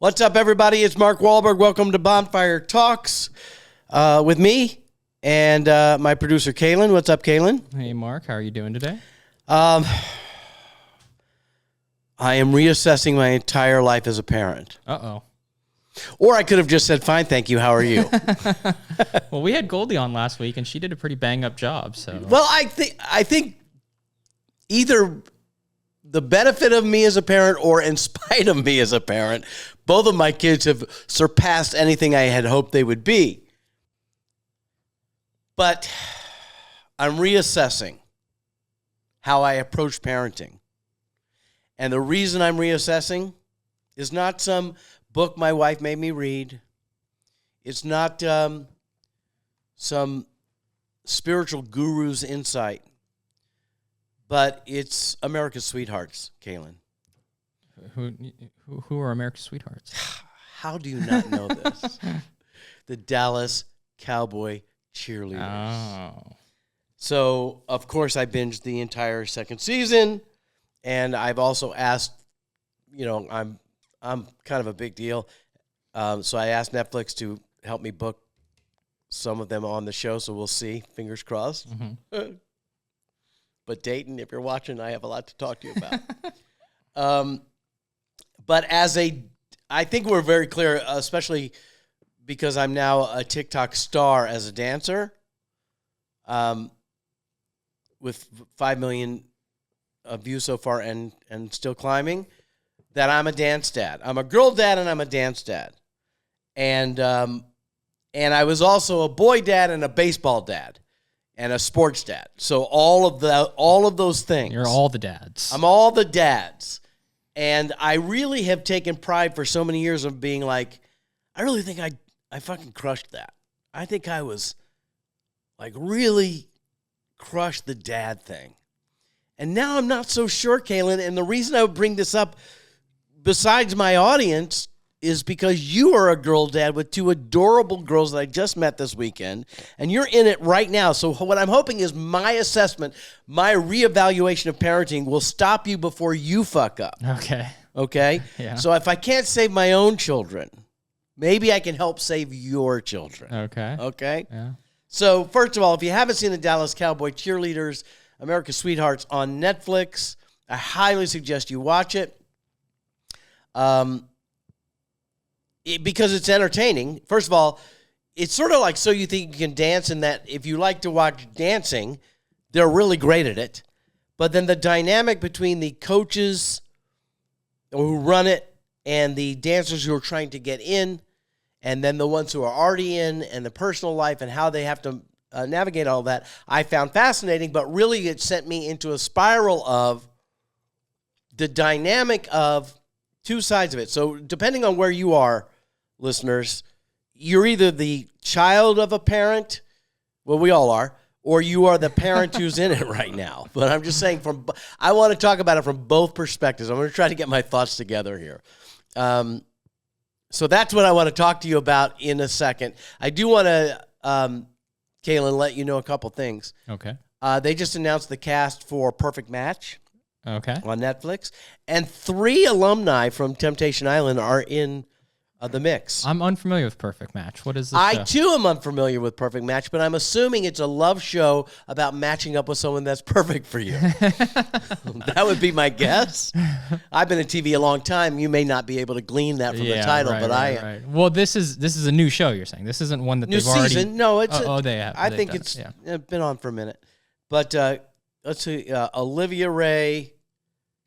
What's up, everybody? It's Mark Walberg. Welcome to Bonfire Talks with me and my producer, Kaylin. What's up, Kaylin? Hey, Mark. How are you doing today? I am reassessing my entire life as a parent. Uh-oh. Or I could have just said, fine, thank you. How are you? Well, we had Goldie on last week, and she did a pretty bang-up job. So, Well, I think either the benefit of me as a parent or in spite of me as a parent, both of my kids have surpassed anything I had hoped they would be. But I'm reassessing how I approach parenting. And the reason I'm reassessing is not some book my wife made me read. It's not some spiritual guru's insight. But it's America's sweethearts, Kaylin. who are America's sweethearts? How do you not know this? The Dallas Cowboy Cheerleaders. Oh. So, of course, I binged the entire second season, and I've also asked, I'm kind of a big deal, so I asked Netflix to help me book some of them on the show, so we'll see, fingers crossed. Mm-hmm. But Dayton, if you're watching, I have a lot to talk to you about. But I think we're very clear, especially because I'm now a TikTok star as a dancer, with 5 million views so far and still climbing, that I'm a dance dad. I'm a girl dad and I'm a dance dad. And I was also a boy dad and a baseball dad and a sports dad. So all of those things. You're all the dads. I'm all the dads. And I really have taken pride for so many years of being like, I really think I fucking crushed that. I think I was like really crushed the dad thing. And now I'm not so sure, Kaylin. And the reason I would bring this up, besides my audience, is because you are a girl dad with two adorable girls that I just met this weekend, and you're in it right now. So what I'm hoping is my assessment, my reevaluation of parenting will stop you before you fuck up. Okay? Yeah. So if I can't save my own children, maybe I can help save your children. Okay? Yeah. So first of all, if you haven't seen the Dallas Cowboy Cheerleaders, America's Sweethearts on Netflix, I highly suggest you watch it. Because it's entertaining. First of all, it's sort of like So You Think You Can Dance, in that if you like to watch dancing, they're really great at it. But then the dynamic between the coaches who run it and the dancers who are trying to get in, and then the ones who are already in, and the personal life and how they have to navigate all that, I found fascinating. But really it sent me into a spiral of the dynamic of two sides of it. So depending on where you are, listeners, you're either the child of a parent, well, we all are, or you are the parent who's in it right now. But I'm just saying, I want to talk about it from both perspectives. I'm going to try to get my thoughts together here. So that's what I want to talk to you about in a second. I do want to, Kaylin, let you know a couple things. Okay. They just announced the cast for Perfect Match. Okay. On Netflix, and 3 alumni from Temptation Island are in the mix. I'm unfamiliar with Perfect Match. What is this I show? too am unfamiliar with Perfect Match, but I'm assuming it's a love show about matching up with someone that's perfect for you. That would be my guess. I've been in TV a long time. You may not be able to glean that from the title, but I am. Right. Well, this is a new show, you're saying. This isn't one that New they've already... season. No, it's they have. I think it's been on for a minute. But let's see, Olivia Ray,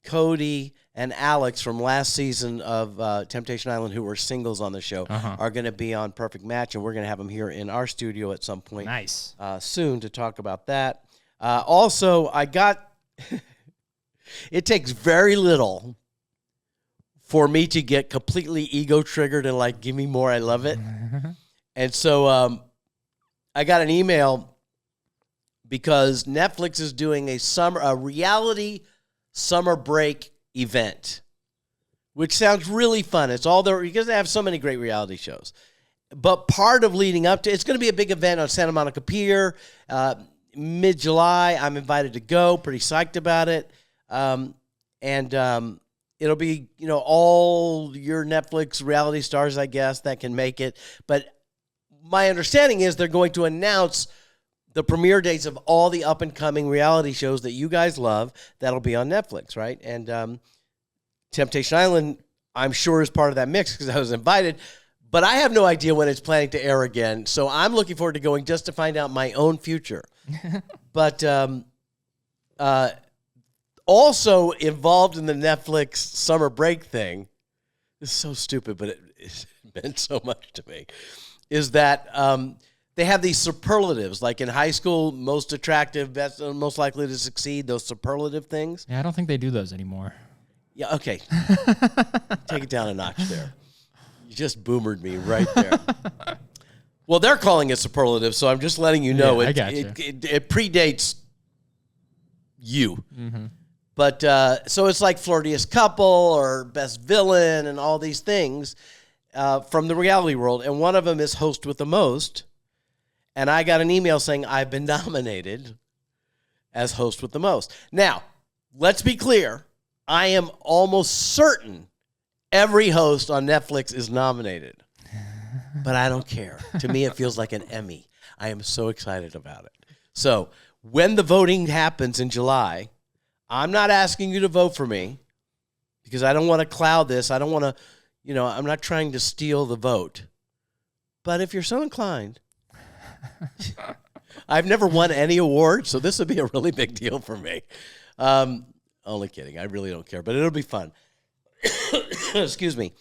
Cody, and Alex from last season of Temptation Island, who were singles on the show, are going to be on Perfect Match, and we're going to have them here in our studio at some point soon to talk about that. Also, I got... It takes very little for me to get completely ego-triggered and like, give me more, I love it. And so I got an email because Netflix is doing a reality summer break event, which sounds really fun. It's all there because they have so many great reality shows. But part of leading up to it's going to be a big event on Santa Monica Pier, mid-July. I'm invited to go. Pretty psyched about it. And It'll be, all your Netflix reality stars, I guess, that can make it. But my understanding is they're going to announce the premiere dates of all the up-and-coming reality shows that you guys love that'll be on Netflix, right? And Temptation Island, I'm sure, is part of that mix because I was invited. But I have no idea when it's planning to air again. So I'm looking forward to going just to find out my own future. But also involved in the Netflix summer break thing, this is so stupid, but it meant so much to me, is that they have these superlatives, like in high school, most attractive, best, most likely to succeed, those superlative things. Yeah, I don't think they do those anymore. Yeah, okay. Take it down a notch there. You just boomered me right there. Well, they're calling it superlative, so I'm just letting you know I got you. It predates you. Mm-hmm. But so it's like flirtiest couple or best villain and all these things from the reality world. And one of them is host with the most. And I got an email saying I've been nominated as host with the most. Now, let's be clear. I am almost certain every host on Netflix is nominated. But I don't care. To me, it feels like an Emmy. I am so excited about it. So when the voting happens in July, I'm not asking you to vote for me because I don't want to cloud this. I don't want to, I'm not trying to steal the vote. But if you're so inclined, I've never won any awards, so this would be a really big deal for me. Only kidding. I really don't care, but it'll be fun. Excuse me.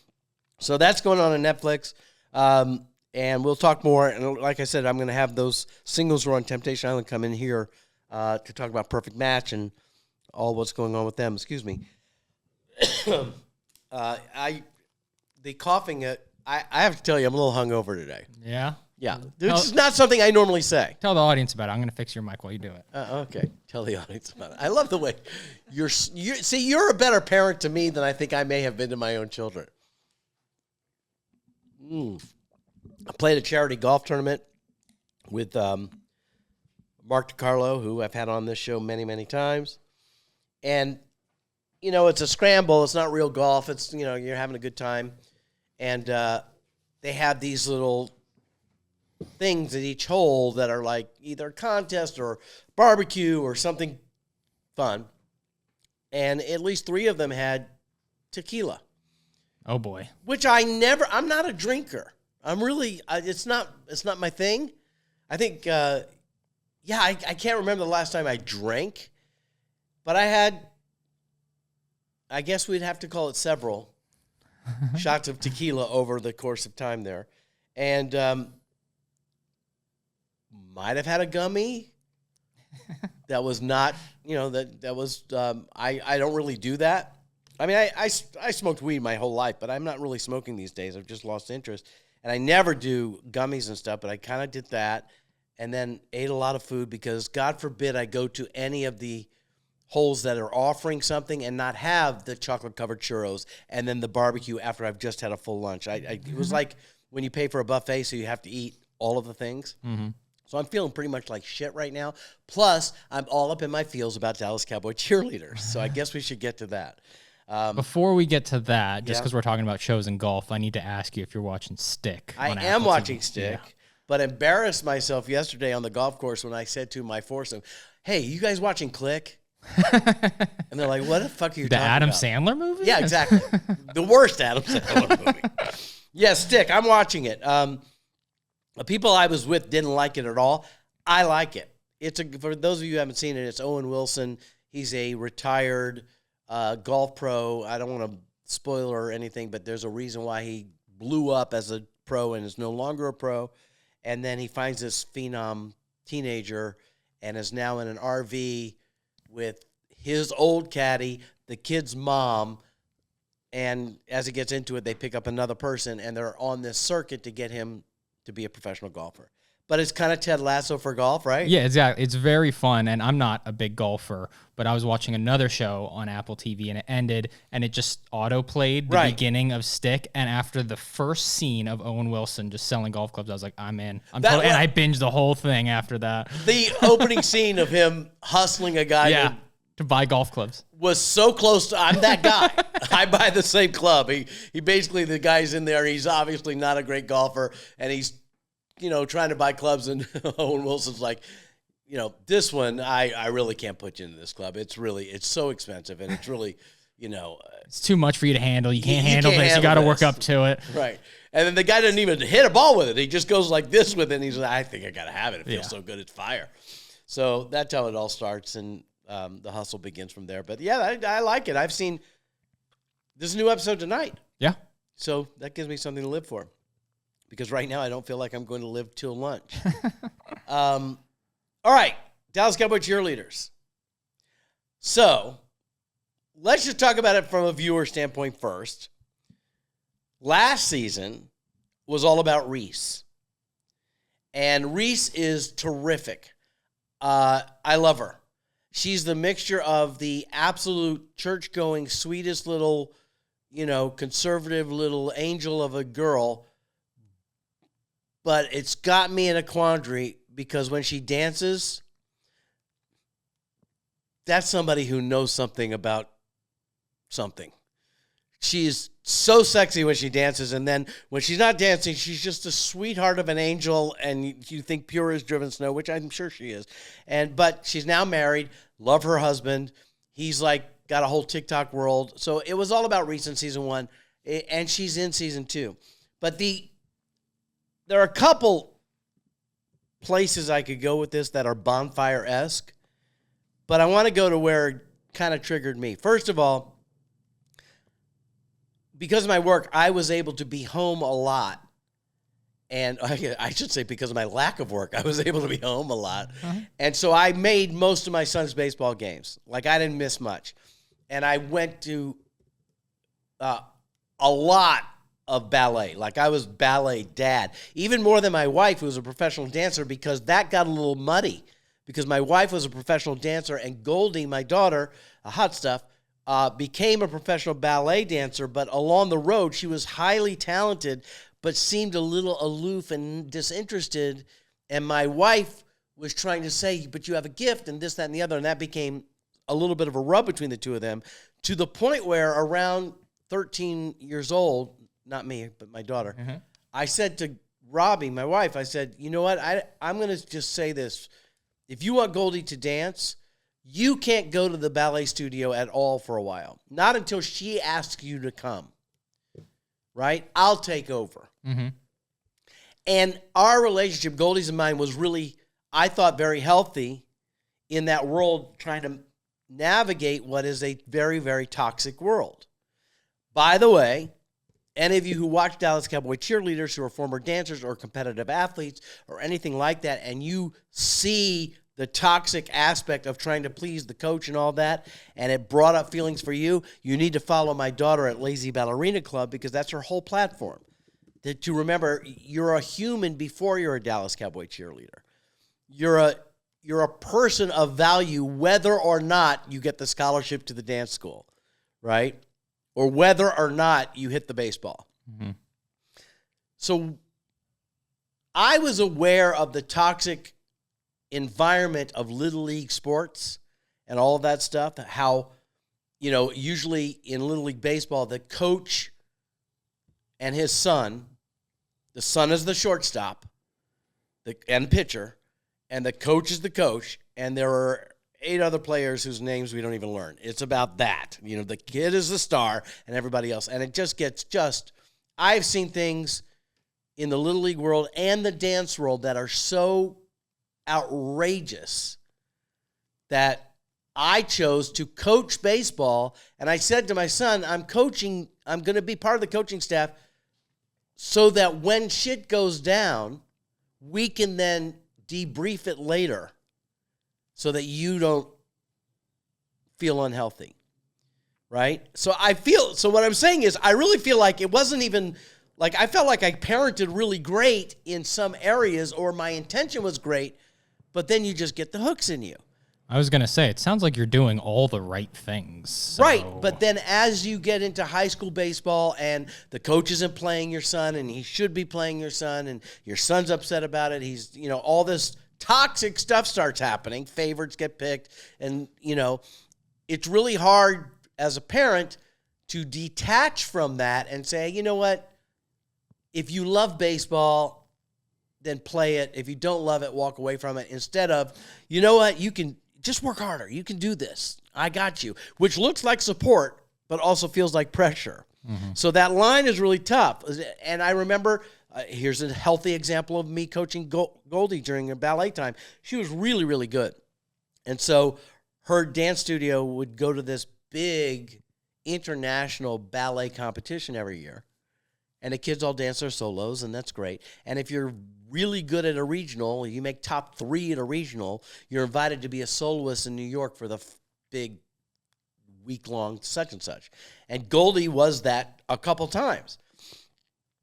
So that's going on Netflix, and we'll talk more. And like I said, I'm going to have those singles who are on Temptation Island come in here to talk about Perfect Match and all what's going on with them. Excuse me. The coughing, I have to tell you, I'm a little hungover today. Yeah? Yeah. This is not something I normally say. Tell the audience about it. I'm going to fix your mic while you do it. Okay. Tell the audience about it. I love the way you're a better parent to me than I think I may have been to my own children. I played a charity golf tournament with Mark DiCarlo, who I've had on this show many, many times. And, it's a scramble. It's not real golf. It's, you're having a good time. And they have these little things at each hole that are like either a contest or barbecue or something fun. And at least 3 of them had tequila. Oh, boy. Which I'm not a drinker. I'm really, it's not my thing. I think, I can't remember the last time I drank, but I guess we'd have to call it several shots of tequila over the course of time there. And might have had a gummy that was not, that was, I don't really do that. I mean, I smoked weed my whole life, but I'm not really smoking these days. I've just lost interest. And I never do gummies and stuff, but I kind of did that and then ate a lot of food because, God forbid, I go to any of the holes that are offering something and not have the chocolate-covered churros and then the barbecue after I've just had a full lunch. It was like when you pay for a buffet, so you have to eat all of the things. Mm-hmm. So I'm feeling pretty much like shit right now. Plus, I'm all up in my feels about Dallas Cowboy Cheerleaders. So I guess we should get to that. Before we get to that, just because we're talking about shows and golf, I need to ask you if you're watching Stick. I am watching Stick, but embarrassed myself yesterday on the golf course when I said to my foursome, hey, you guys watching Click? And they're like, what the fuck are you talking Adam about? Sandler movie? Yeah, exactly. The worst Adam Sandler movie. Yeah, Stick. I'm watching it. The people I was with didn't like it at all. I like it. For those of you who haven't seen it, it's Owen Wilson. He's a retired golf pro. I don't want to spoil or anything, but there's a reason why he blew up as a pro and is no longer a pro. And then he finds this phenom teenager and is now in an RV with his old caddy, the kid's mom, and as he gets into it, they pick up another person, and they're on this circuit to get him to be a professional golfer. But it's kind of Ted Lasso for golf, right? Yeah, exactly. It's very fun, and I'm not a big golfer, but I was watching another show on Apple TV, and it ended, and it just auto-played the beginning of Stick, and after the first scene of Owen Wilson just selling golf clubs, I was like, I'm in. And I binged the whole thing after that. The opening scene of him hustling a guy to to buy golf clubs. Was so close to, I'm that guy. I buy the same club. He basically, the guy's in there, he's obviously not a great golfer, and he's, trying to buy clubs, and Owen Wilson's like, this one, I really can't put you into this club. It's so expensive, and it's really, it's too much for you to handle. You can't handle this. You got to work up to it. Right. And then the guy doesn't even hit a ball with it. He just goes like this with it, and he's like, I think I got to have it. It feels so good. It's fire. So that's how it all starts, and the hustle begins from there. But, yeah, I like it. I've seen this new episode tonight. Yeah. So that gives me something to live for, because right now I don't feel like I'm going to live till lunch. All right, Dallas Cowboy Cheerleaders. So let's just talk about it from a viewer standpoint first. Last season was all about Reese. And Reese is terrific. I love her. She's the mixture of the absolute church-going, sweetest little, conservative little angel of a girl. But it's got me in a quandary, because when she dances, that's somebody who knows something about something. She's so sexy when she dances, and then when she's not dancing, she's just a sweetheart of an angel, and you think pure as driven snow, which I'm sure she is. But she's now married, love her husband. He's got a whole TikTok world. So it was all about Reese in season 1, and she's in season 2. But there are a couple places I could go with this that are Bonfire-esque, but I want to go to where it kind of triggered me. First of all, because of my work, I was able to be home a lot. And I should say because of my lack of work, I was able to be home a lot. Uh-huh. And so I made most of my son's baseball games. I didn't miss much. And I went to a lot of ballet. I was ballet dad. Even more than my wife, who was a professional dancer, because that got a little muddy. Because my wife was a professional dancer, and Goldie, my daughter, hot stuff, became a professional ballet dancer, but along the road, she was highly talented, but seemed a little aloof and disinterested. And my wife was trying to say, but you have a gift, and this, that, and the other. And that became a little bit of a rub between the two of them, to the point where around 13 years old, not me, but my daughter, I said to Robbie, my wife, I said, you know what? I'm going to just say this. If you want Goldie to dance, you can't go to the ballet studio at all for a while. Not until she asks you to come. Right? I'll take over. Mm-hmm. And our relationship, Goldie's and mine, was really, I thought, very healthy in that world, trying to navigate what is a very, very toxic world. By the way, any of you who watch Dallas Cowboy Cheerleaders, who are former dancers or competitive athletes or anything like that, and you see the toxic aspect of trying to please the coach and all that, and it brought up feelings for you, you need to follow my daughter at Lazy Ballerina Club, because that's her whole platform. To remember, you're a human before you're a Dallas Cowboy cheerleader. You're a person of value, whether or not you get the scholarship to the dance school, right? Or whether or not you hit the baseball. Mm-hmm. So I was aware of the toxic environment of Little League sports and all of that stuff, how, usually in Little League baseball, the coach and his son, the son is the shortstop and pitcher, and the coach is the coach, and there are 8 other players whose names we don't even learn. It's about that. The kid is the star and everybody else. And it just gets I've seen things in the Little League world and the dance world that are so outrageous that I chose to coach baseball. And I said to my son, I'm going to be part of the coaching staff so that when shit goes down, we can then debrief it later so that you don't feel unhealthy, right? So what I'm saying is I really feel like it wasn't even, I felt like I parented really great in some areas, or my intention was great, but then you just get the hooks in you. I was going to say, it sounds like you're doing all the right things. So. Right, but then as you get into high school baseball and the coach isn't playing your son, and he should be playing your son, and your son's upset about it, he's, all this toxic stuff starts happening, favorites get picked, and, it's really hard as a parent to detach from that and say, you know what? If you love baseball, then play it. If you don't love it, walk away from it. Instead of, you know what? You can just work harder. You can do this. I got you. Which looks like support, but also feels like pressure. Mm-hmm. So that line is really tough. And I remember, here's a healthy example of me coaching Goldie during a ballet time. She was really, really good. And so her dance studio would go to this big international ballet competition every year. And the kids all dance their solos, and that's great. And if you're really good at a regional, you make top 3 at a regional, you're invited to be a soloist in New York for the big week-long such and such. And Goldie was that a couple times.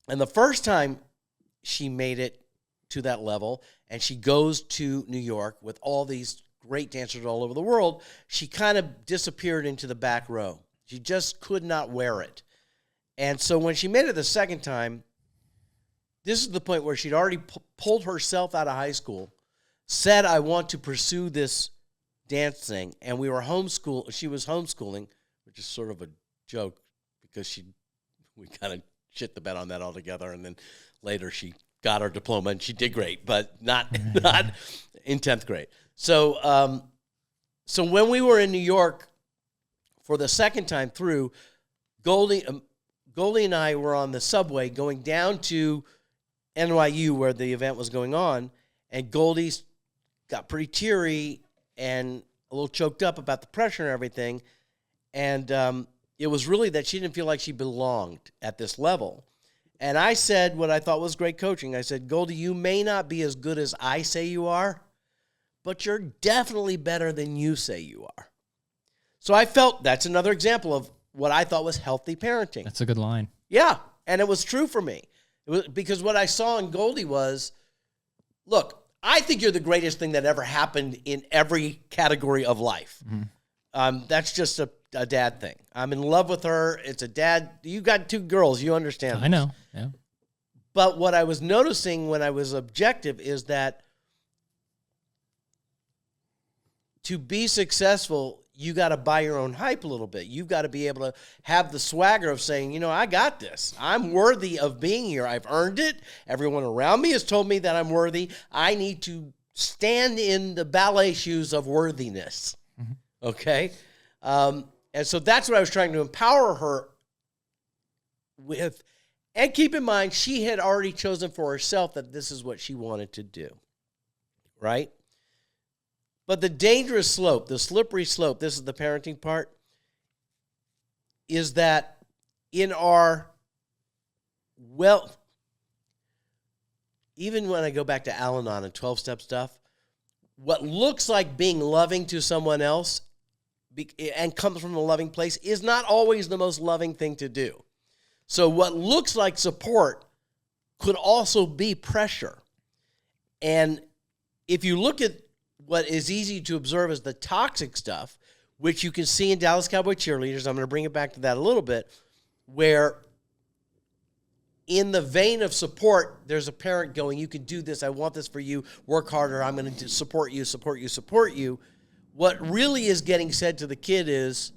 And the first time she made it to that level, and she goes to New York with all these great dancers all over the world, she kind of disappeared into the back row. She just could not wear it. And so when she made it the second time, this is the point where she'd already pulled herself out of high school, said, I want to pursue this dance thing. And we were she was homeschooling, which is sort of a joke because we kind of shit the bed on that altogether. And then later she got her diploma and she did great, but not in 10th grade. So, so when we were in New York for the second time through, Goldie and I were on the subway going down to NYU where the event was going on, and Goldie got pretty teary and a little choked up about the pressure and everything, and it was really that she didn't feel like she belonged at this level. And I said what I thought was great coaching. I said, Goldie, you may not be as good as I say you are, but you're definitely better than you say you are. So I felt that's another example of what I thought was healthy parenting. That's a good line. Yeah, and it was true for me. It was because what I saw in Goldie was, look, I think you're the greatest thing that ever happened in every category of life. Mm-hmm. That's just a dad thing. I'm in love with her. It's a dad. You got 2 girls. You understand this. I know, yeah. But what I was noticing when I was objective is that to be successful, you got to buy your own hype a little bit. You've got to be able to have the swagger of saying, you know, I got this. I'm worthy of being here. I've earned it. Everyone around me has told me that I'm worthy. I need to stand in the ballet shoes of worthiness. Mm-hmm. Okay? And so that's what I was trying to empower her with. And keep in mind, she had already chosen for herself that this is what she wanted to do. Right? But the dangerous slope, the slippery slope, this is the parenting part, is that in our, well, even when I go back to Al-Anon and 12-step stuff, what looks like being loving to someone else and comes from a loving place is not always the most loving thing to do. So what looks like support could also be pressure. And if you look at what is easy to observe as the toxic stuff, which you can see in Dallas Cowboy Cheerleaders, I'm going to bring it back to that a little bit, where in the vein of support, there's a parent going, you can do this, I want this for you, work harder, I'm going to support you, support you, support you. What really is getting said to the kid is,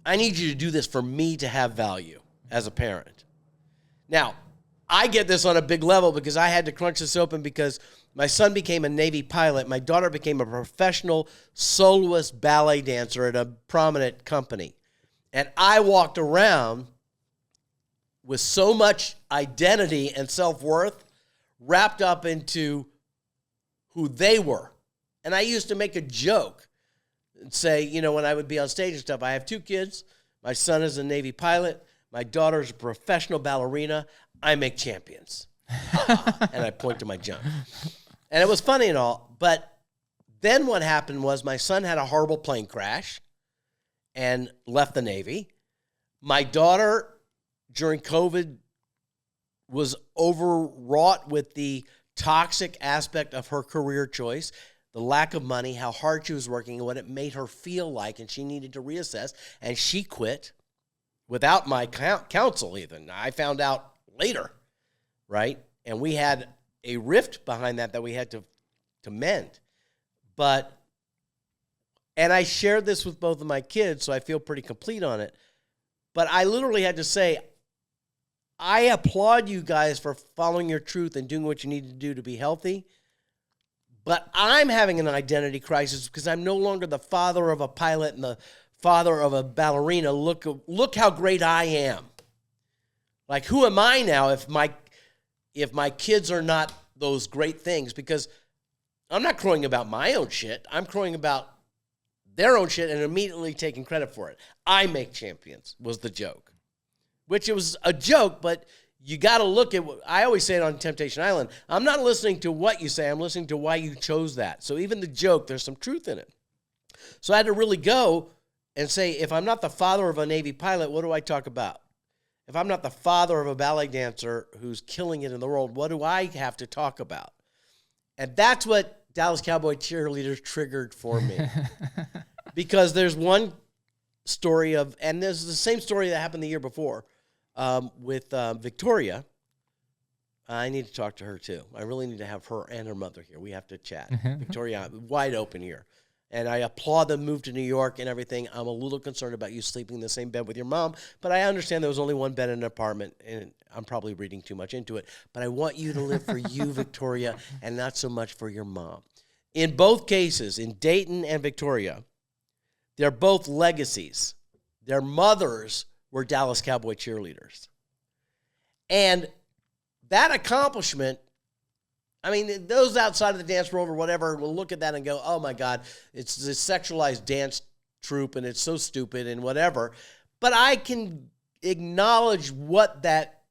I need you to do this for me to have value as a parent. Now, I get this on a big level because I had to crunch this open because my son became a Navy pilot. My daughter became a professional soloist ballet dancer at a prominent company. And I walked around with so much identity and self-worth wrapped up into who they were. And I used to make a joke and say, you know, when I would be on stage and stuff, I have 2 kids. My son is a Navy pilot. My daughter is a professional ballerina. I make champions. And I point to my junk. And it was funny and all, but then what happened was my son had a horrible plane crash and left the Navy. My daughter, during COVID, was overwrought with the toxic aspect of her career choice, the lack of money, how hard she was working, and what it made her feel like, and she needed to reassess, and she quit without my counsel even. I found out later, right? And we had a rift behind that we had to mend. But And I shared this with both of my kids, so I feel pretty complete on it. But I literally had to say, I applaud you guys for following your truth and doing what you need to do to be healthy. But I'm having an identity crisis because I'm no longer the father of a pilot and the father of a ballerina. Look how great I am. Like, who am I now if my kids are not those great things? Because I'm not crowing about my own shit. I'm crowing about their own shit and immediately taking credit for it. I make champions was the joke, which it was a joke, but you got to look at what I always say it on Temptation Island. I'm not listening to what you say. I'm listening to why you chose that. So even the joke, there's some truth in it. So I had to really go and say, if I'm not the father of a Navy pilot, what do I talk about? If I'm not the father of a ballet dancer who's killing it in the world, what do I have to talk about? And that's what Dallas Cowboy Cheerleaders triggered for me. Because there's one story and there's the same story that happened the year before with Victoria. I need to talk to her too. I really need to have her and her mother here. We have to chat. Victoria, wide open here. And I applaud the move to New York and everything. I'm a little concerned about you sleeping in the same bed with your mom, but I understand there was only one bed in an apartment, and I'm probably reading too much into it. But I want you to live for you, Victoria, and not so much for your mom. In both cases, in Dayton and Victoria, they're both legacies. Their mothers were Dallas Cowboy cheerleaders. And that accomplishment, I mean, those outside of the dance world or whatever will look at that and go, oh, my God, it's this sexualized dance troupe, and it's so stupid and whatever. But I can acknowledge what that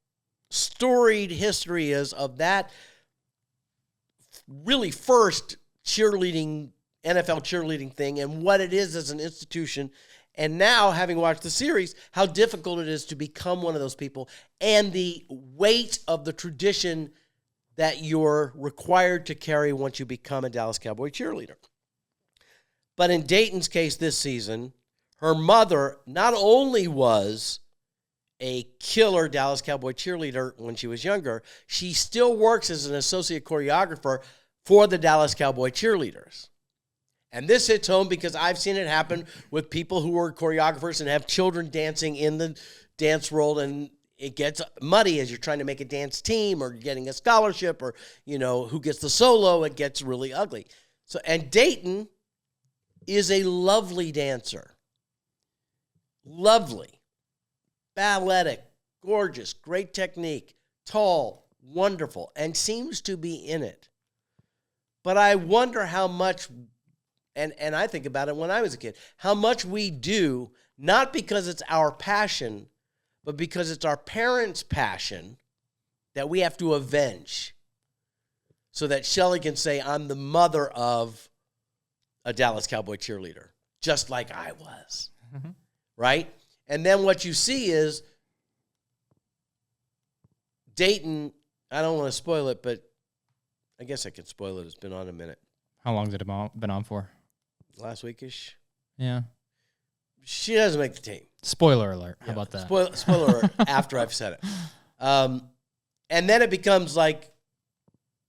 storied history is of that really first NFL cheerleading thing and what it is as an institution. And now, having watched the series, how difficult it is to become one of those people and the weight of the tradition that you're required to carry once you become a Dallas Cowboy cheerleader. But in Dayton's case this season, her mother not only was a killer Dallas Cowboy cheerleader when she was younger, she still works as an associate choreographer for the Dallas Cowboy cheerleaders. And this hits home because I've seen it happen with people who are choreographers and have children dancing in the dance world, and it gets muddy as you're trying to make a dance team or getting a scholarship or, who gets the solo. It gets really ugly. So, and Dayton is a lovely dancer. Lovely. Balletic. Gorgeous. Great technique. Tall. Wonderful. And seems to be in it. But I wonder how much, and I think about it when I was a kid, how much we do, not because it's our passion, but because it's our parents' passion that we have to avenge so that Shelley can say, I'm the mother of a Dallas Cowboy cheerleader, just like I was, right? And then what you see is Dayton, I don't want to spoil it, but I guess I could spoil it. It's been on a minute. How long has it been on for? Last weekish. Yeah. She doesn't make the team. Spoiler alert. How about that? Spoiler alert after I've said it. And then it becomes like,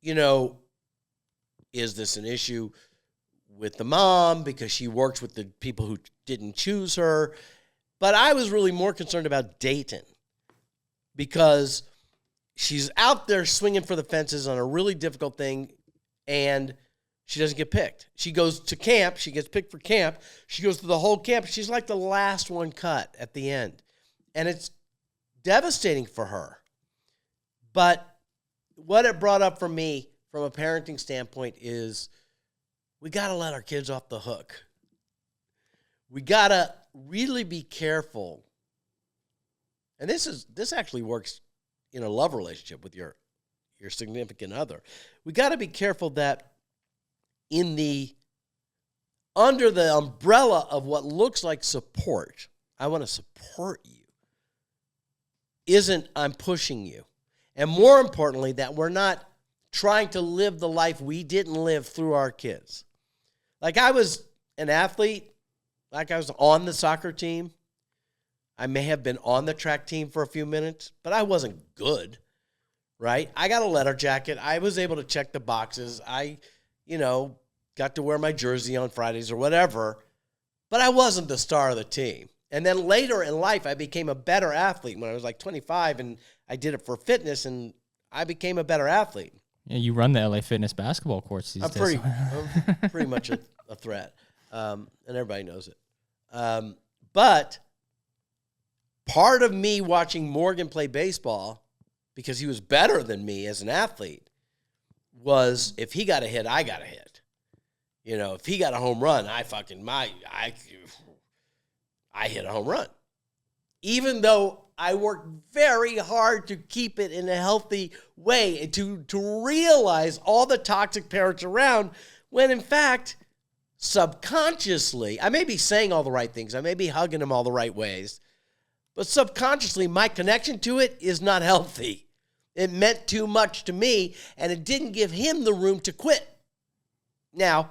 is this an issue with the mom because she works with the people who didn't choose her? But I was really more concerned about Dayton because she's out there swinging for the fences on a really difficult thing, and she doesn't get picked. She goes to camp. She gets picked for camp. She goes to the whole camp. She's like the last one cut at the end. And it's devastating for her. But what it brought up for me from a parenting standpoint is we got to let our kids off the hook. We got to really be careful. And this actually works in a love relationship with your significant other. We got to be careful that under the umbrella of what looks like support, I want to support you, isn't I'm pushing you. And more importantly, that we're not trying to live the life we didn't live through our kids. Like I was an athlete, like I was on the soccer team. I may have been on the track team for a few minutes, but I wasn't good, right? I got a letter jacket. I was able to check the boxes. I, got to wear my jersey on Fridays or whatever. But I wasn't the star of the team. And then later in life, I became a better athlete when I was like 25, and I did it for fitness, and I became a better athlete. Yeah, you run the LA Fitness basketball courts these days. I'm pretty much a threat, and everybody knows it. But part of me watching Morgan play baseball, because he was better than me as an athlete, was if he got a hit, I got a hit. You know, if he got a home run, I hit a home run. Even though I worked very hard to keep it in a healthy way and to realize all the toxic parents around, when in fact, subconsciously, I may be saying all the right things, I may be hugging him all the right ways, but subconsciously, my connection to it is not healthy. It meant too much to me, and it didn't give him the room to quit. Now,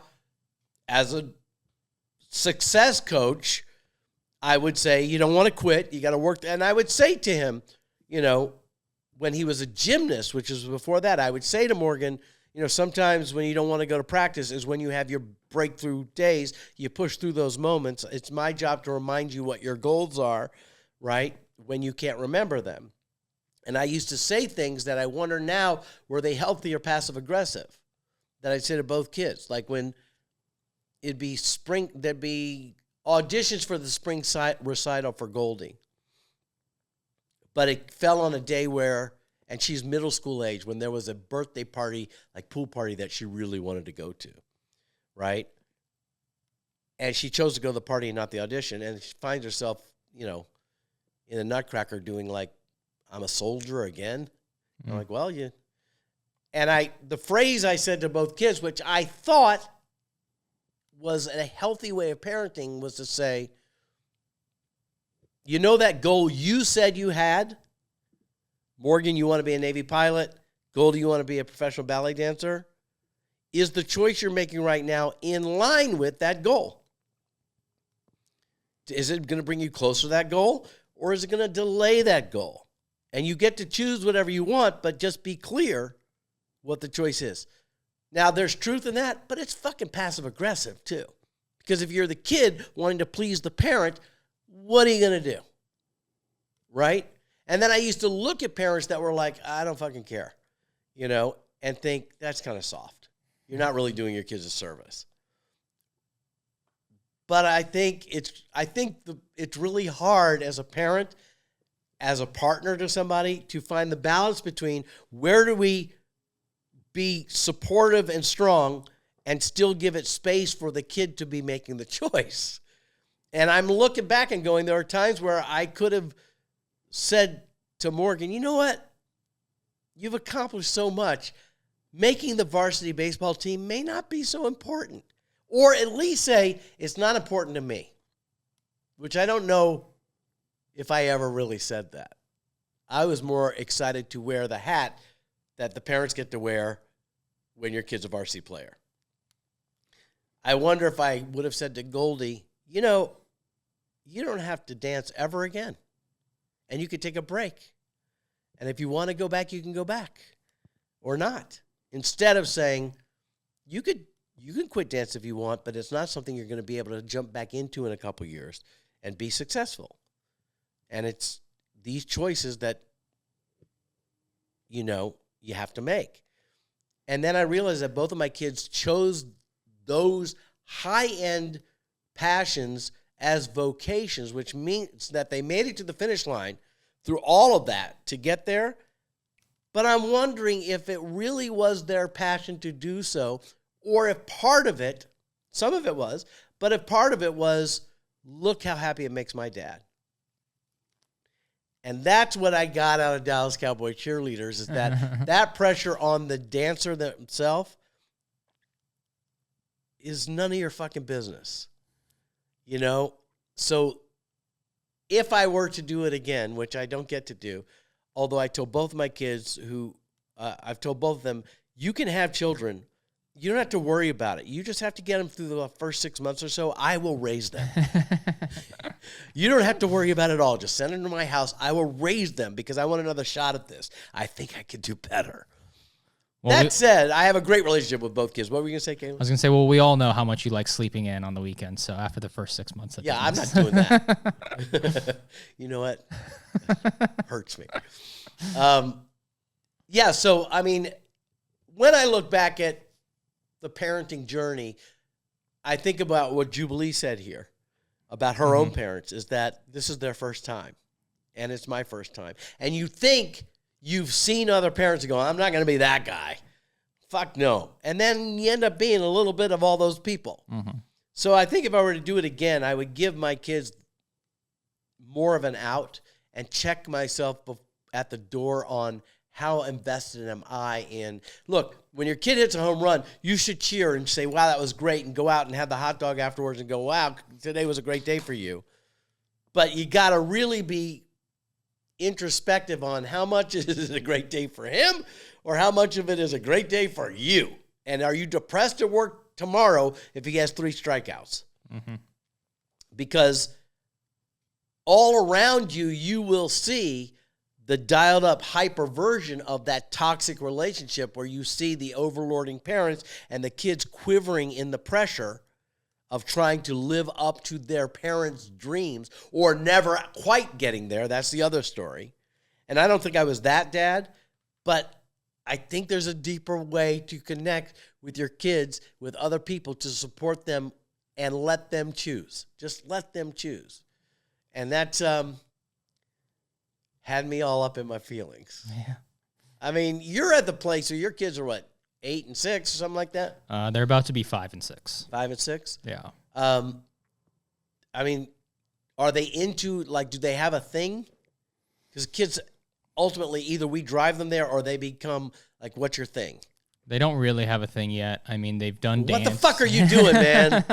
as a success coach, I would say, you don't want to quit. You got to work. And I would say to him, you know, when he was a gymnast, which was before that, I would say to Morgan, you know, sometimes when you don't want to go to practice is when you have your breakthrough days. You push through those moments. It's my job to remind you what your goals are, right, when you can't remember them. And I used to say things that I wonder now, were they healthy or passive-aggressive, that I'd say to both kids. Like when it'd be spring, there'd be auditions for the spring recital for Goldie. But it fell on a day where, and she's middle school age, when there was a birthday party, like pool party, that she really wanted to go to, right? And she chose to go to the party and not the audition, and she finds herself, you know, in a nutcracker doing like, I'm a soldier again. Mm. I'm like, well, you. And the phrase I said to both kids, which I thought was a healthy way of parenting, was to say, you know that goal you said you had? Morgan, you want to be a Navy pilot? Goldie, you want to be a professional ballet dancer? Is the choice you're making right now in line with that goal? Is it going to bring you closer to that goal, or is it going to delay that goal? And you get to choose whatever you want, but just be clear what the choice is. Now, there's truth in that, but it's fucking passive-aggressive, too. Because if you're the kid wanting to please the parent, what are you going to do? Right? And then I used to look at parents that were like, I don't fucking care, you know, and think, that's kind of soft. You're not really doing your kids a service. But I think it's really hard as a parent, as a partner to somebody, to find the balance between where do we be supportive and strong and still give it space for the kid to be making the choice. And I'm looking back and going, there are times where I could have said to Morgan, you know what? You've accomplished so much. Making the varsity baseball team may not be so important. Or at least say, it's not important to me. Which I don't know if I ever really said that. I was more excited to wear the hat that the parents get to wear when your kid's a varsity player. I wonder if I would have said to Goldie, you know, you don't have to dance ever again. And you could take a break. And if you want to go back, you can go back. Or not. Instead of saying, you can quit dance if you want, but it's not something you're going to be able to jump back into in a couple years and be successful. And it's these choices that, you know, you have to make. And then I realized that both of my kids chose those high-end passions as vocations, which means that they made it to the finish line through all of that to get there. But I'm wondering if it really was their passion to do so, or if part of it, some of it was, but if part of it was, look how happy it makes my dad. And that's what I got out of Dallas Cowboy Cheerleaders, is that pressure on the dancer themselves is none of your fucking business. You know? So if I were to do it again, which I don't get to do, although I told both of my kids I've told both of them, you can have children. You don't have to worry about it. You just have to get them through the first 6 months or so. I will raise them. You don't have to worry about it all. Just send them to my house. I will raise them because I want another shot at this. I think I could do better. Well, that said, I have a great relationship with both kids. What were you going to say, Caleb? I was going to say, well, we all know how much you like sleeping in on the weekends. So after the first 6 months, Yeah, I'm not doing that. You know what? Hurts me. Yeah, so, I mean, when I look back at the parenting journey, I think about what Jubilee said here about her own parents, is that this is their first time, and it's my first time. And you think you've seen other parents and go, I'm not going to be that guy. Fuck no. And then you end up being a little bit of all those people. So I think if I were to do it again, I would give my kids more of an out and check myself at the door on how invested am I in. Look, when your kid hits a home run, you should cheer and say, wow, that was great, and go out and have the hot dog afterwards and go, wow, today was a great day for you. But you got to really be introspective on how much is it a great day for him or how much of it is a great day for you. And are you depressed at work tomorrow if he has 3 strikeouts? Because all around you, you will see the dialed up hyper version of that toxic relationship where you see the overlording parents and the kids quivering in the pressure of trying to live up to their parents' dreams or never quite getting there. That's the other story. And I don't think I was that dad, but I think there's a deeper way to connect with your kids, with other people, to support them and let them choose. Just let them choose. And that had me all up in my feelings. Yeah. I mean, you're at the place where your kids are what, 8 and 6 or something like that? They're about to be 5 and 6. 5 and 6? Yeah. I mean, are they into, like, do they have a thing? Because kids, ultimately, either we drive them there or they become, like, what's your thing? They don't really have a thing yet. I mean, they've done dance. What the fuck are you doing, man?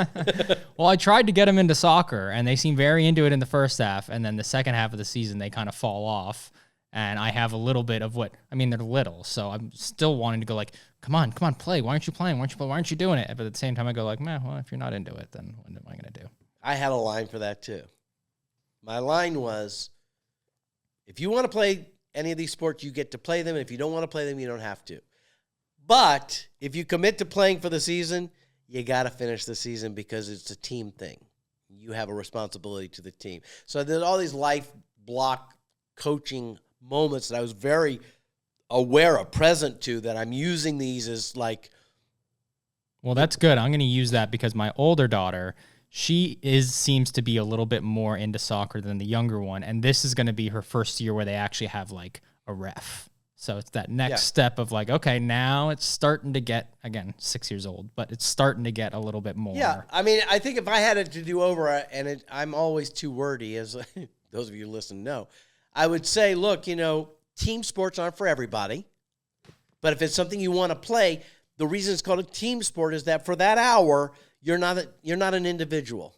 Well, I tried to get them into soccer, and they seem very into it in the first half, and then the second half of the season, they kind of fall off. And I have a little bit of what, I mean, they're little, so I'm still wanting to go like, come on, play. Why aren't you playing? Why aren't you doing it? But at the same time, I go like, man, well, if you're not into it, then what am I going to do? I had a line for that too. My line was, if you want to play any of these sports, you get to play them. And if you don't want to play them, you don't have to. But if you commit to playing for the season, you got to finish the season because it's a team thing. You have a responsibility to the team. So there's all these life block coaching moments that I was very aware of, present to, that I'm using these as like. Well, that's good. I'm going to use that because my older daughter, she seems to be a little bit more into soccer than the younger one. And this is going to be her first year where they actually have like a ref. So it's that next step of like, okay, now it's starting to get, again, 6 years old, but it's starting to get a little bit more. Yeah, I mean, I think if I had it to do over, and I'm always too wordy, as those of you who listen know, I would say, look, team sports aren't for everybody, but if it's something you want to play, the reason it's called a team sport is that for that hour, you're not an individual.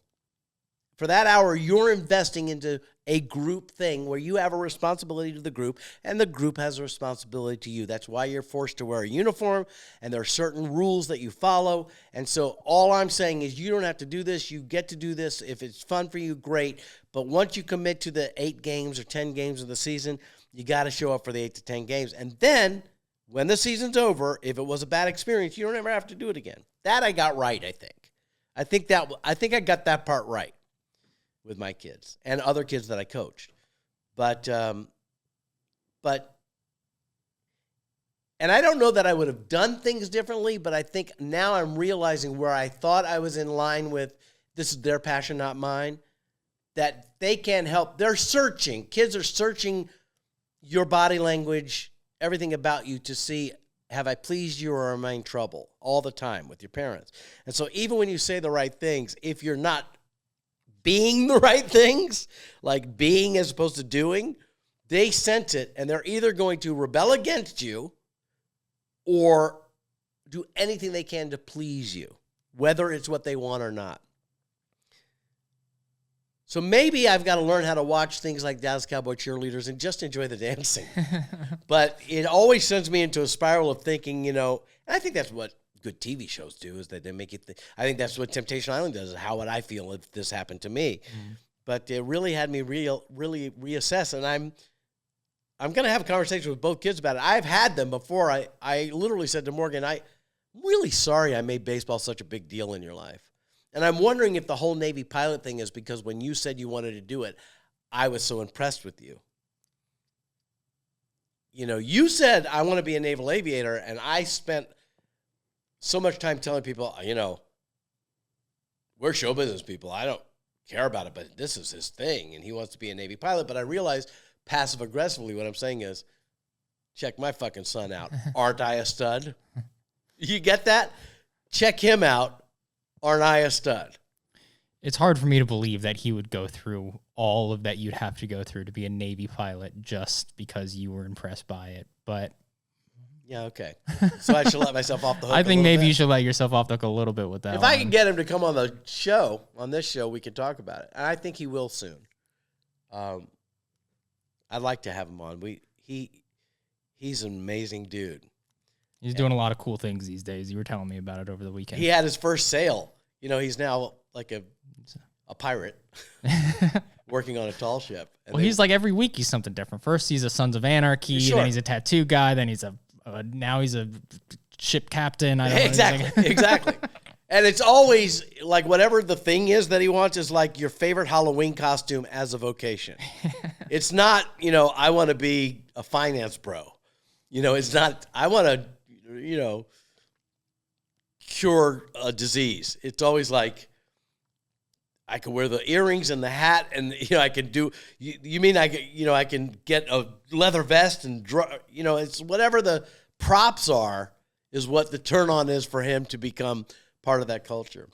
For that hour, you're investing into a group thing where you have a responsibility to the group, and the group has a responsibility to you. That's why you're forced to wear a uniform, and there are certain rules that you follow. And so all I'm saying is you don't have to do this. You get to do this. If it's fun for you, great. But once you commit to the 8 games or 10 games of the season, you got to show up for the 8 to 10 games. And then when the season's over, if it was a bad experience, you don't ever have to do it again. That I got right, I think. I think I got that part right with my kids and other kids that I coached. But and I don't know that I would have done things differently, but I think now I'm realizing where I thought I was in line with, this is their passion, not mine, that they can't help. They're searching. Kids are searching your body language, everything about you to see, have I pleased you or am I in trouble all the time with your parents? And so even when you say the right things, if you're not being the right things, like being as opposed to doing, they sense it, and they're either going to rebel against you or do anything they can to please you, whether it's what they want or not. So maybe I've got to learn how to watch things like Dallas Cowboy Cheerleaders and just enjoy the dancing. But it always sends me into a spiral of thinking, and I think that's what good TV shows do, is that they make it. I think that's what Temptation Island does. How would I feel if this happened to me? Mm-hmm. But it really had me really reassess, and I'm going to have a conversation with both kids about it. I've had them before. I literally said to Morgan, I'm really sorry I made baseball such a big deal in your life. And I'm wondering if the whole Navy pilot thing is because when you said you wanted to do it, I was so impressed with you. You know, you said, I want to be a naval aviator, and I spent so much time telling people, you know, we're show business people. I don't care about it, but this is his thing, and he wants to be a Navy pilot. But I realized passive-aggressively what I'm saying is, check my fucking son out. Aren't I a stud? You get that? Check him out. Aren't I a stud? It's hard for me to believe that he would go through all of that you'd have to go through to be a Navy pilot just because you were impressed by it. But yeah, okay. So I should let myself off the hook. I think maybe you should let yourself off the hook a little bit with that. If I can get him to come on the show, on this show, we can talk about it. And I think he will soon. I'd like to have him on. He's an amazing dude. He's doing a lot of cool things these days. You were telling me about it over the weekend. He had his first sail. You know, he's now like a pirate working on a tall ship. And well, he's like every week he's something different. First he's a Sons of Anarchy, then he's a tattoo guy, then he's now he's a ship captain. Exactly. And it's always like whatever the thing is that he wants is like your favorite Halloween costume as a vocation. It's not, you know, I want to be a finance bro. You know, it's not, I want to, you know, cure a disease. It's always like, I can wear the earrings and the hat, and you know I can do. You mean I can, you know, I can get a leather vest and you know, it's whatever the props are is what the turn on is for him to become part of that culture.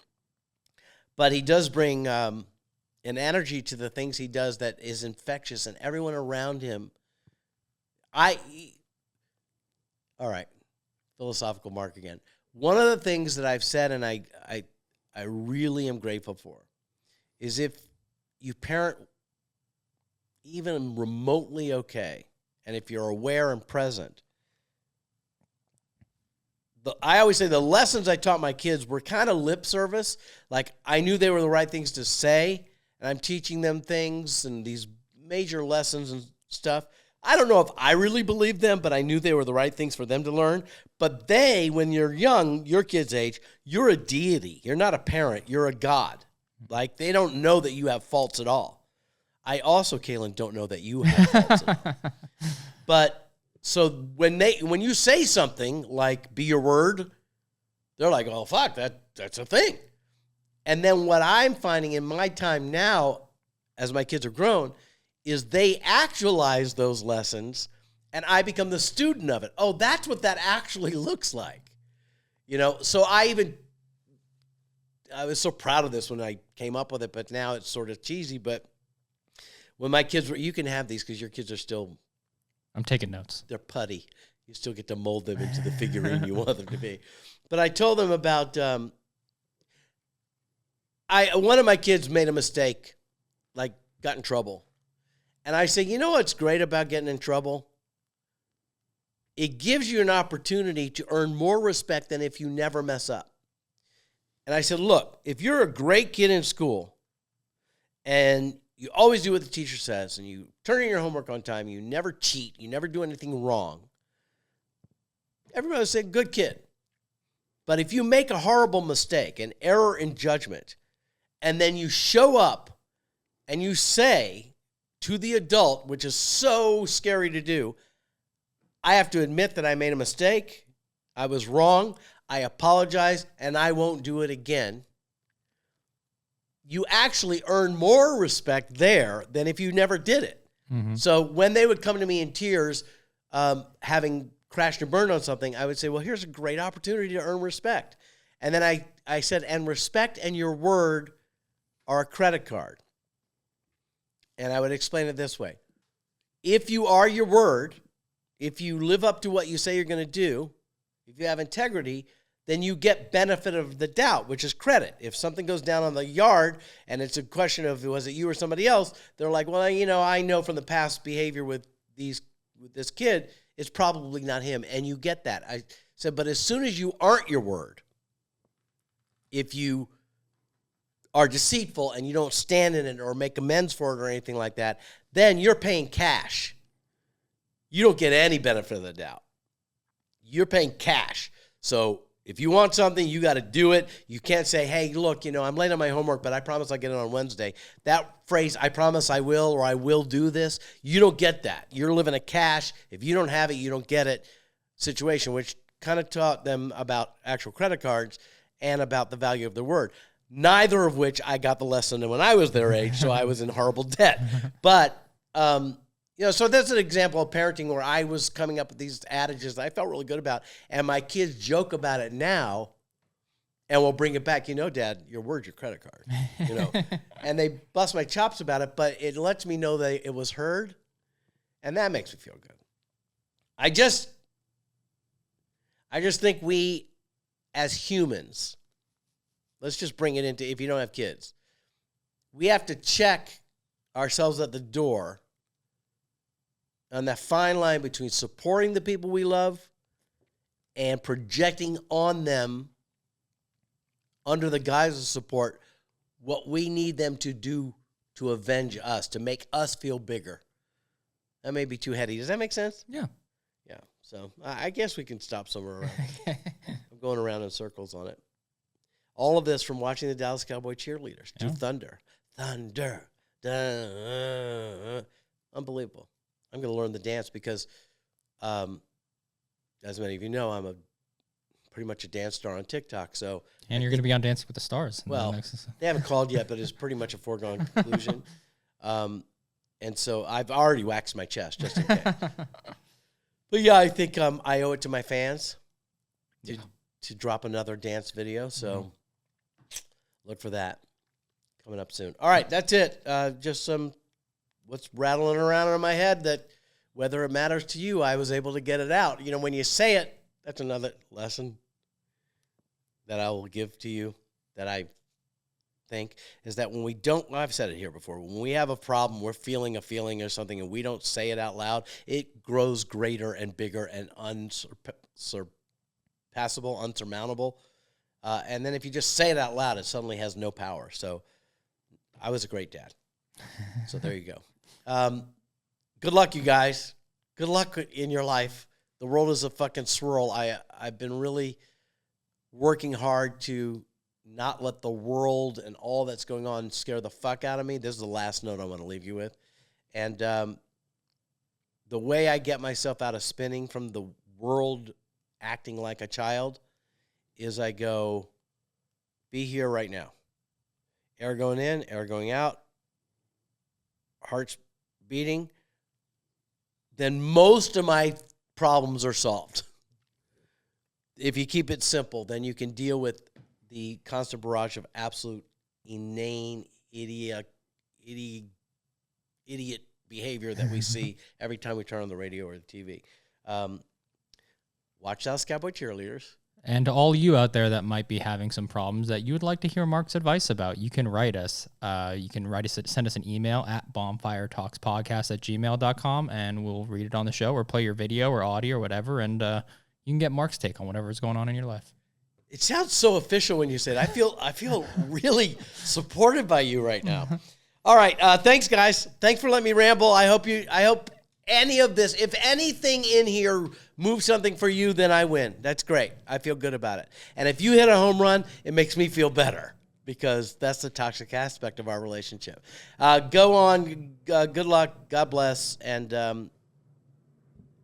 But he does bring an energy to the things he does that is infectious, and everyone around him. All right, philosophical Mark again. One of the things that I've said, and I really am grateful for, is if you parent even remotely okay, and if you're aware and present, I always say the lessons I taught my kids were kind of lip service. Like I knew they were the right things to say, and I'm teaching them things and these major lessons and stuff. I don't know if I really believed them, but I knew they were the right things for them to learn. But when you're young, your kid's age, you're a deity. You're not a parent. You're a god. Like, they don't know that you have faults at all. I also, Kaylin, don't know that you have faults at all. But, so when you say something like, be your word, they're like, oh, fuck, that's a thing. And then what I'm finding in my time now, as my kids are grown, is they actualize those lessons, and I become the student of it. Oh, that's what that actually looks like. You know, so I was so proud of this when I came up with it, but now it's sort of cheesy. But when my kids were, you can have these because your kids are still. I'm taking notes. They're putty. You still get to mold them into the figurine you want them to be. But I told them about, one of my kids made a mistake, like got in trouble. And I said, you know what's great about getting in trouble? It gives you an opportunity to earn more respect than if you never mess up. And I said, look, if you're a great kid in school and you always do what the teacher says and you turn in your homework on time, you never cheat, you never do anything wrong, everybody will say, good kid. But if you make a horrible mistake, an error in judgment, and then you show up and you say to the adult, which is so scary to do, I have to admit that I made a mistake, I was wrong, I apologize, and I won't do it again. You actually earn more respect there than if you never did it. Mm-hmm. So when they would come to me in tears, having crashed and burned on something, I would say, well, here's a great opportunity to earn respect. And then I said, and respect and your word are a credit card. And I would explain it this way. If you are your word, if you live up to what you say you're going to do, if you have integrity, then you get benefit of the doubt, which is credit. If something goes down on the yard and it's a question of, was it you or somebody else? They're like, well, you know, I know from the past behavior with this kid, it's probably not him. And you get that. I said, but as soon as you aren't your word, if you are deceitful and you don't stand in it or make amends for it or anything like that, then you're paying cash. you don't get any benefit of the doubt. You're paying cash. So if you want something, you got to do it. You can't say, hey, look, I'm late on my homework, but I promise I'll get it on Wednesday. That phrase, I promise I will, or I will do this, you don't get that. You're living a cash. If you don't have it, you don't get it situation, which kind of taught them about actual credit cards and about the value of their word. Neither of which I got the lesson when I was their age, so I was in horrible debt. But, so that's an example of parenting where I was coming up with these adages that I felt really good about, and my kids joke about it now, and we'll bring it back. Dad, your word's your credit card. And they bust my chops about it, but it lets me know that it was heard, and that makes me feel good. I just think we, as humans, let's just bring it into, if you don't have kids, we have to check ourselves at the door on that fine line between supporting the people we love and projecting on them under the guise of support what we need them to do to avenge us, to make us feel bigger. That may be too heady. Does that make sense? Yeah. Yeah. So I guess we can stop somewhere around. I'm going around in circles on it. All of this from watching the Dallas Cowboy Cheerleaders to Thunder. Unbelievable. I'm going to learn the dance because, as many of you know, I'm pretty much a dance star on TikTok. So, and you're going to be on Dancing with the Stars. Well, they haven't called yet, but it's pretty much a foregone conclusion. And so I've already waxed my chest just in case. But yeah, I think I owe it to my fans to drop another dance video. So look for that coming up soon. All right, that's it. Just some what's rattling around in my head that whether it matters to you, I was able to get it out. When you say it, that's another lesson that I will give to you that I think is that when we don't, I've said it here before, when we have a problem, we're feeling a feeling or something and we don't say it out loud, it grows greater and bigger and unsurpassable, unsurmountable. And then if you just say it out loud, it suddenly has no power. So I was a great dad. So there you go. Good luck, you guys. Good luck in your life. The world is a fucking swirl. I've been really working hard to not let the world and all that's going on scare the fuck out of me. This is the last note I want to leave you with. And the way I get myself out of spinning from the world acting like a child is I go, be here right now. Air going in, air going out, heart's beating. Then most of my problems are solved. If you keep it simple, then you can deal with the constant barrage of absolute inane, idiot behavior that we see every time we turn on the radio or the TV. Watch Dallas Cowboy Cheerleaders. And to all you out there that might be having some problems that you would like to hear Mark's advice about, you can write us. Send us an email at bonfiretalkspodcast@gmail.com, and we'll read it on the show or play your video or audio or whatever, and you can get Mark's take on whatever is going on in your life. It sounds so official when you say it. I feel really supported by you right now. All right, thanks, guys. Thanks for letting me ramble. I hope any of this, if anything in here moves something for you, then I win. That's great. I feel good about it. And if you hit a home run, it makes me feel better because that's the toxic aspect of our relationship. Go on. Good luck. God bless. And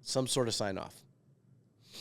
some sort of sign off.